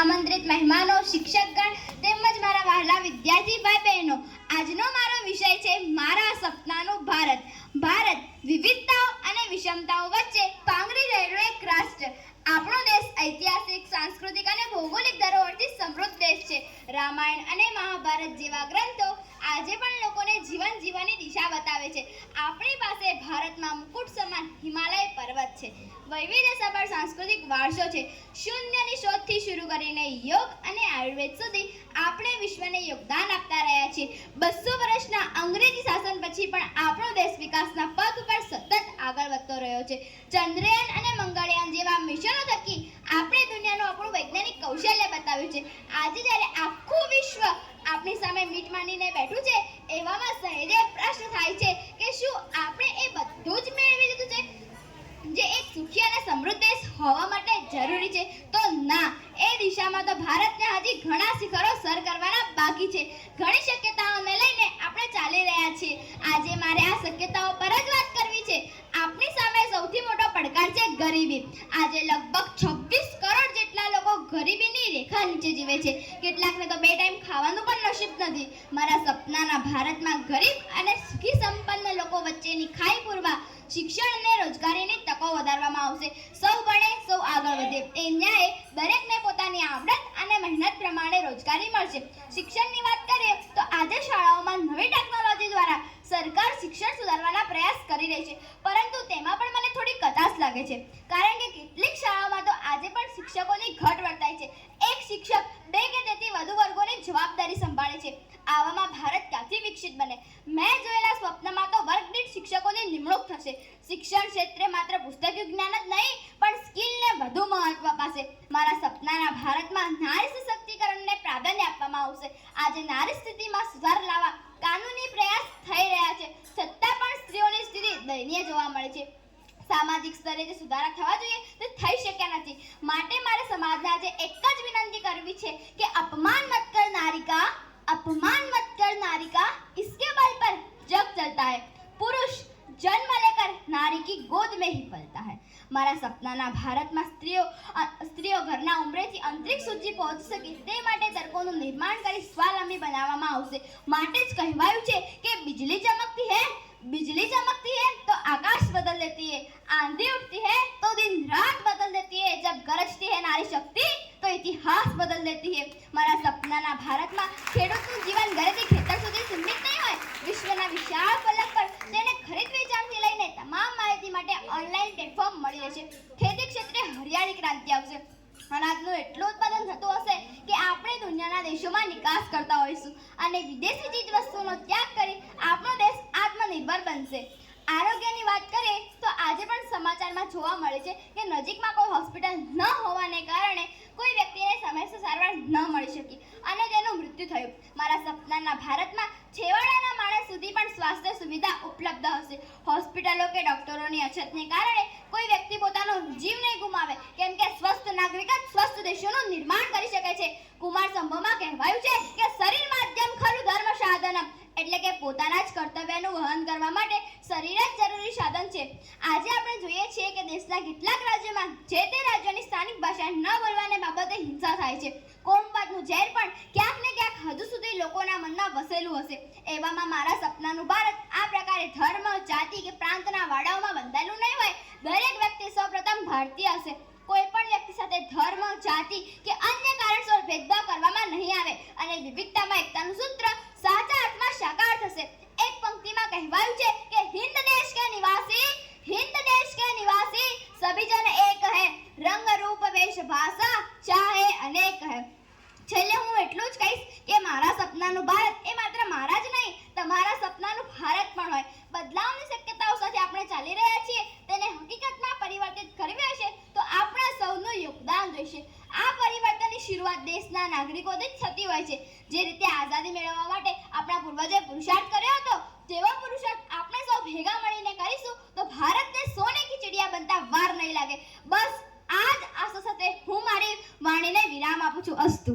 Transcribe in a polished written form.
આમંત્રિત મહેમાનો, શિક્ષકગણ તેમજ મારા વહાલા વિદ્યાર્થી ભાઈ બહેનો, આજનો મારો વિષય છે મારા સપનાનું ભારત. ભારત વિવિધતાઓ અને વિષમતાઓ વચ્ચે પાંગરી રહેલું એક રાષ્ટ્ર. આપણો દેશ ઐતિહાસિક, સાંસ્કૃતિક અને ભૌગોલિક ધરોહરથી સમૃદ્ધ દેશ છે. રામાયણ અને મહાભારત જેવા ગ્રંથો આજે પણ લોકોને જીવન જીવવાની દિશા બતાવે છે. આપણી પાસે ભારતમાં મુકુટ સમાન હિમાલય પર્વત છે. વૈવિધ્યસભર સાંસ્કૃતિક વારસો છે. શૂન્યની શોધથી શરૂ કરીને યોગ અને આયુર્વેદ સુધી આપણે વિશ્વને યોગદાન આપતા રહ્યા છીએ. 200 વર્ષના અંગ્રેજી શાસન પછી પણ આપણો દેશ વિકાસના પથ પર સતત આગળ વધતો રહ્યો છે. ચંદ્રયાન અને મંગળયાન જેવા મિશનો થકી આપણે દુનિયાનું આપણું વૈજ્ઞાનિક કૌશલ્ય બતાવ્યું છે. આજે જ્યારે આખું વિશ્વ આપણી સામે મીટ માંડીને બેઠું છે, એવામાં સહેજે પ્રશ્ન થાય છે કે શું આપણે એ બધું જ મેળવી લીધું છે જે એક સુખી અને સમૃદ્ધ દેશ હોવા માટે જરૂરી છે? તો ના, એ દિશામાં તો ભારતને હજી ઘણા શિખરો સર કરવાના બાકી છે. ઘણી શક્યતાઓને લઈને આપણે ચાલી રહ્યા છીએ. આજે મારે આ શક્યતાઓ પર જ વાત કરવી છે. આપણી સામે સૌથી મોટો પડકાર છે ગરીબી. આજે લગભગ 26 કરોડ જેટલા લોકો ગરીબીની રેખા નીચે જીવે છે. કેટલાકને તો 2 ટાઈમ ખાવાનું પણ નસીબ નથી. મારા સપનાના ભારતમાં ગરીબ અને સુખી સંપન્ન લોકો વચ્ચેની ખાઈ પૂરવા શિક્ષણ અને રોજગારીની તકો વધારવામાં આવશે. સૌ ભણે, સૌ આગળ વધે એ ન્યાય દરેકને પોતાની આવડત અને મહેનત પ્રમાણે રોજગારી મળશે. શિક્ષણની વાત કરીએ તો આજે શાળાઓમાં નવી ટેકનોલોજી દ્વારા સરકાર શિક્ષણ સુધારવાના પ્રયાસ કરી રહી છે, પરંતુ તેમાં પણ મને થોડી કચાશ લાગે છે. કારણ કે કેટલીક શાળાઓમાં તો આજે પણ શિક્ષકોની ઘટ વર્તાય છે. એક શિક્ષક 2 કે તેથી વધુ વર્ગોની જવાબદારી સંભાળે છે. આવામાં ભારત ક્યાંથી વિકસિત બને? મેં જોયેલા સ્વપ્નમાં તો વર્ગ દીઠ શિક્ષકોની નિમણૂક થશે. શિક્ષણ ક્ષેત્રે માત્ર પુસ્તકીય જ્ઞાન જ નહીં, પણ સ્કિલને વધુ મહત્વ અપાશે. મારા સપનાના ભારતમાં નારી સશક્તિકરણને પ્રાધાન્ય આપવામાં આવશે. આજે નારી સ્થિતિમાં સુધાર લાવવા કાનૂની પ્રયાસ થઈ રહ્યા છે, છતાં પણ સ્ત્રીઓની સ્થિતિ દયનીય જોવા મળે છે. સામાજિક સ્તરે જે સુધારા થવા જોઈએ તે થઈ શક્યા નથી. માટે મારે સમાજને આજે એક જ વિનંતી કરવી છે કે अपमान मत कर नारी का इसके बल पर जग चलता है. पुरुष जन्म लेकर नारी की गोद में ही पलता है. મારા સપનાના ભારતમાં સ્ત્રીઓ ઘરના ઉંબરેથી અંતરિક્ષ સુધી પહોંચી શકે તે માટે તર્કોનું નિર્માણ કરી સ્વાવલંબી બનાવવામાં આવશે. માટે જ કહેવાયું છે કે बिजली चमकती है तो आकाश बदल देती है, आंधी उठती है तो दिन रात बदल देती है, जब गरजती है नारी शक्ति तो इतिहास बदल देती है. મારા સપનાના ભારતમાં ખેડૂતનું જીવન ઘરેથી ખેતર સુધી સીમિત નહીં હોય. વિશ્વના વિશાળ ફલક પર તેને ખરીદ વેચાણથી લઈને તમામ માહિતી માટે ઓનલાઈન પ્લેટફોર્મ મળી રહેશે. ખેતી ક્ષેત્રે હરિયાળી ક્રાંતિ આવશે. અનાજનું એટલું ઉત્પાદન થતું હશે કે આપણે દુનિયાના દેશોમાં નિકાસ કરતા હોઈશું અને વિદેશી ચીજવસ્તુઓનો ત્યાગ કરી આપણો દેશ આત્મનિર્ભર બનશે. આરોગ્યની વાત કરીએ તો આજે પણ સમાચારમાં જોવા મળે છે કે નજીકમાં કોઈ હોસ્પિટલ ન હોવાને કારણે કોઈ વ્યક્તિને સમયસર સારવાર ન મળી શકી અને તેનું મૃત્યુ થયું. મારા સપનાના ભારતમાં છેવાડાના માણસ સુધી પણ સ્વાસ્થ્ય સુવિધા ઉપલબ્ધ હશે. હોસ્પિટલો કે ડોક્ટરોની અછતને કારણે કોઈ વ્યક્તિ પોતાનો જીવ નહીં ગુમાવે, કેમ કે સ્વસ્થ નાગરિક જ સ્વસ્થ દેશોનું નિર્માણ કરી શકે છે. કુમાર સંભવમાં કહેવાયું છે કે શરીર માધ્યમ ખરું ધર્મ સાધનમ, એટલે કે પોતાના જ કર્તવ્યનું વહન કરવા માટે શરીર જ જરૂરી સાધન છે. આજે આપણે જોઈએ છીએ કે દેશના કેટલાક રાજ્યોમાં જે તે રાજ્યની સ્થાનિક ભાષા ન બોલવાને બાબતે હિંસા થાય છે. કોમવાદનું ઝેર પણ ક્યાંક ને ક્યાંક હજુ સુધી લોકોના મનમાં વસેલું હશે. એવામાં મારા સપનાનું ભારત આ પ્રકારે ધર્મ, જાતિ કે પ્રાંતના વાડાઓમાં બંધાયેલું નહીં હોય. દરેક વ્યક્તિ સૌપ્રથમ ભારતીય હશે. કોઈ પણ વ્યક્તિ સાથે ધર્મ, જાતિ કે અન્ય કારણસર ભેદભાવ કરવામાં નહીં આવે અને વિવિધતામાં એકતાનું સૂત્ર સાચા અર્થમાં સાકાર થશે. એક પંક્તિમાં કહેવાયું છે કે हिंद देश के निवासी सभी जन एक है, रंग रूप वेश भाषा चाहे अनेक है. છેલ્લે હું એટલું જ કહીશ કે મારા સપનાનું ભારત એ માત્ર મારા જ નહીં, તમારા સપનાનું ભારત પણ હોય. બદલાવની શક્યતાઓ સાથે આપણે ચાલી રહ્યા છીએ, તેને હકીકતમાં પરિવર્તિત કરવી હશે તો આપણા સૌનું યોગદાન જોઈશે. આ પરિવર્તનની શરૂઆત દેશના નાગરિકોથી જ થતી હોય છે. જે રીતે આઝાદી મેળવવા માટે આપણા પૂર્વજોએ પુરુષાર્થ કર્યો હતો, તેવો પુરુષાર્થ આપણે સૌ ભેગા મળીને કરીશું તો ભારતને સોને કી ચિડિયા બનતા વાર નહીં લાગે. બસ આ જ આશા સાથે હું મારી વાણીને વિરામ આપું છું. અસ્તુ.